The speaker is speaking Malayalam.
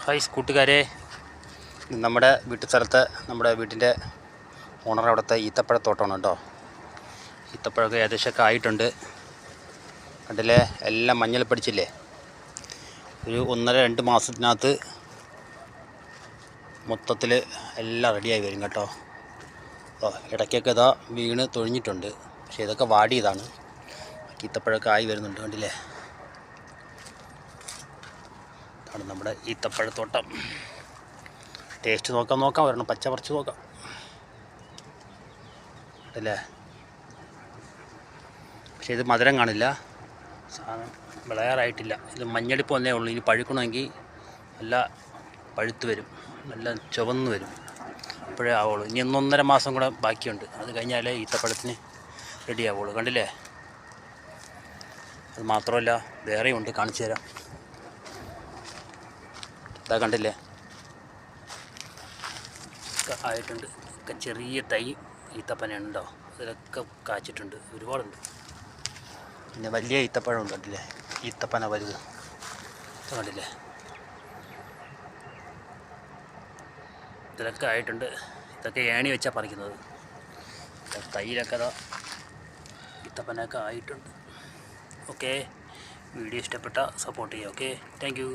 ഹായ് കൂട്ടുകാരെ, നമ്മുടെ സ്ഥലത്ത് നമ്മുടെ വീട്ടിൻ്റെ ഓണർ അവിടുത്തെ ഈത്തപ്പഴത്തോട്ടമാണ് കേട്ടോ. ഈത്തപ്പഴമൊക്കെ ഏകദേശമൊക്കെ ആയിട്ടുണ്ട്. കണ്ടില്ലേ, എല്ലാം മഞ്ഞൾ പിടിച്ചില്ലേ. ഒരു 1.5-2 മാസത്തിനകത്ത് മൊത്തത്തിൽ എല്ലാം റെഡിയായി വരും കേട്ടോ. ഇടയ്ക്കൊക്കെ ഇതാ വീണ് തൊഴിഞ്ഞിട്ടുണ്ട്, പക്ഷേ ഇതൊക്കെ വാടിയതാണ്. ഈത്തപ്പഴമൊക്കെ ആയി വരുന്നുണ്ട്. കണ്ടില്ലേ, ഇതാണ് നമ്മുടെ ഈത്തപ്പഴത്തോട്ടം. ടേസ്റ്റ് നോക്കാം വരണം, പച്ച പറിച്ച് നോക്കാം അല്ലേ. പക്ഷേ ഇത് മധുരം കാണില്ല, സാധനം വിളയാറായിട്ടില്ല. ഇത് മഞ്ഞളിപ്പ് വന്നേ ഉള്ളൂ. ഇനി പഴുക്കണമെങ്കിൽ നല്ല പഴുത്ത് വരും, നല്ല ചുവന്ന് വരും, അപ്പോഴേ ആവുള്ളൂ. ഇനി 1.5 മാസം കൂടെ ബാക്കിയുണ്ട്, അത് കഴിഞ്ഞാലേ ഈത്തപ്പഴത്തിന് റെഡി ആവുള്ളൂ. കണ്ടില്ലേ, അത് മാത്രമല്ല വേറെയും ഉണ്ട്, കാണിച്ചു തരാം. ഇതാ കണ്ടില്ലേ, ആയിട്ടുണ്ട്. ഒക്കെ ചെറിയ തൈ ഈത്തപ്പനയാണ് ഉണ്ടോ, അതിലൊക്കെ കാച്ചിട്ടുണ്ട്, ഒരുപാടുണ്ട്. പിന്നെ വലിയ ഈത്തപ്പഴം ഉണ്ട്, കണ്ടില്ലേ, ഈത്തപ്പന വലുത് കണ്ടില്ലേ, ഇതിലൊക്കെ ആയിട്ടുണ്ട്. ഇതൊക്കെ ഏണി വെച്ചാൽ പറിക്കുന്നത്. തൈയിലൊക്കെ അതാ ഈത്തപ്പനൊക്കെ ആയിട്ടുണ്ട്. ഓക്കെ, വീഡിയോ ഇഷ്ടപ്പെട്ട സപ്പോർട്ട് ചെയ്യുക. Okay, thank you.